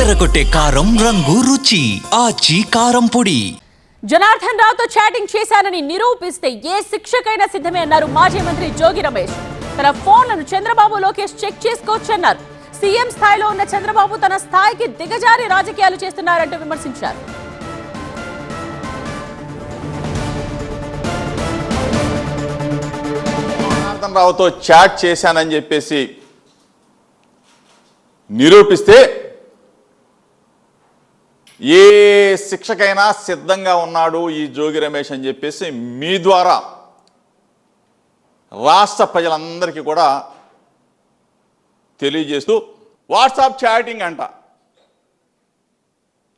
అదరగొట్టే కారం రంగు రుచి ఆచి కారం పొడి. జనార్దన్ రావుతో చాటింగ్ చేశానని నిరూపిస్తే ఏ శిక్షకైనా సిద్ధమే అన్నారు మాజీ మంత్రి జోగి రమేష్. తన ఫోన్లను చంద్రబాబు లోకేష్ చెక్ చేసుకోవచ్చన్నారు. సీఎం స్థాయిలో ఉన్న చంద్రబాబు తన స్థాయికి దిగజారి రాజకీయాలు చేస్తున్నారంటూ విమర్శించారు. జనార్దన్ రావుతో చాట్ చేశానని చెప్పేసి నిరూపిస్తే ఏ శిక్షకైనా సిద్ధంగా ఉన్నాడు ఈ జోగి రమేష్ అని చెప్పేసి మీ ద్వారా రాష్ట్ర ప్రజలందరికీ కూడా తెలియజేస్తూ, వాట్సాప్ చాటింగ్ అంట,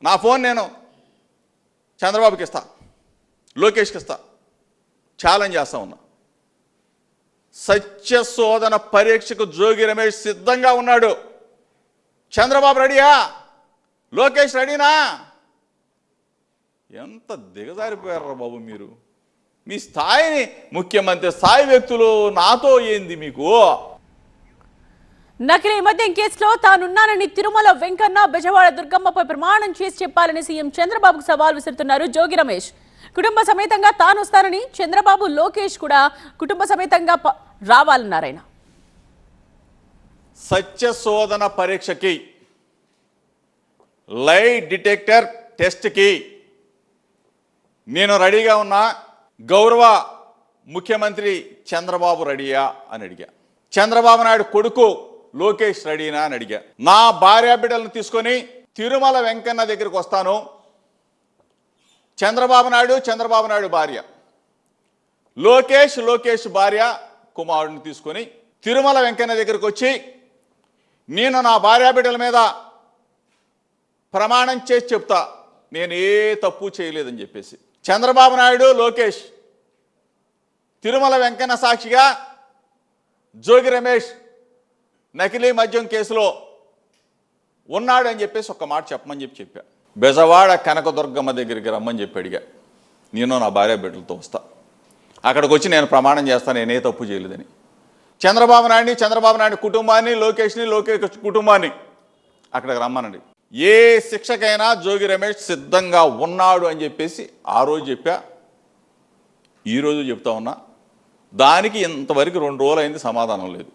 నా ఫోన్ నేను చంద్రబాబుకి ఇస్తా, లోకేష్కి ఇస్తా, ఛాలెంజ్ చేస్తా ఉన్నా. సత్యశోధన పరీక్షకు జోగి రమేష్ సిద్ధంగా ఉన్నాడు. చంద్రబాబు రెడీయా? లోకేష్ రెడీనా? ఎంత దిగజారిపోయారా బాబు మీరు. మీ స్థాయిని, ముఖ్యమంత్రి స్థాయి వ్యక్తులు నాతో ఏంది మీకు? నకిలీ మద్యం కేసులో తానున్నానని తిరుమల వెంకన్న, బెజవాడ దుర్గమ్మపై ప్రమాణం చేసి చెప్పాలని సీఎం చంద్రబాబుకు సవాల్ విసురుతున్నారు జోగి రమేష్. కుటుంబ సమేతంగా తాను వస్తానని, చంద్రబాబు లోకేష్ కూడా కుటుంబ సమేతంగా రావాలన్నారాయన. సత్యశోధన పరీక్షకి, లై డిటెక్టర్ టెస్ట్కి నేను రెడీగా ఉన్నా. గౌరవ ముఖ్యమంత్రి చంద్రబాబు రెడీయా అని అడిగా. చంద్రబాబు నాయుడు కొడుకు లోకేష్ రెడీనా అని అడిగా. నా భార్య బిడ్డలను తీసుకొని తిరుమల వెంకన్న దగ్గరికి వస్తాను. చంద్రబాబు నాయుడు భార్య, లోకేష్ భార్య కుమారుడిని తీసుకొని తిరుమల వెంకన్న దగ్గరికి వచ్చి నేను నా భార్య బిడ్డల మీద ప్రమాణం చేసి చెప్తా, నేను ఏ తప్పు చేయలేదని చెప్పేసి. చంద్రబాబు నాయుడు, లోకేష్ తిరుమల వెంకన్న సాక్షిగా జోగి రమేష్ నకిలీ మద్యం కేసులో ఉన్నాడు అని చెప్పేసి ఒక్క మాట చెప్పమని చెప్పా. బెజవాడ కనకదుర్గమ్మ దగ్గరికి రమ్మని చెప్పి అడిగా. నేను నా భార్య బిడ్డలతో వస్తా, అక్కడికి వచ్చి నేను ప్రమాణం చేస్తాను నేనే తప్పు చేయలేదని. చంద్రబాబు నాయుడు కుటుంబాన్ని, లోకేష్ కుటుంబాన్ని అక్కడికి రమ్మనండి. ఏ శిక్షకైనా జోగి రమేష్ సిద్ధంగా ఉన్నాడు అని చెప్పేసి ఆ రోజు చెప్పా, ఈరోజు చెప్తా ఉన్నా. దానికి ఇంతవరకు 2 రోజులు అయింది, సమాధానం లేదు.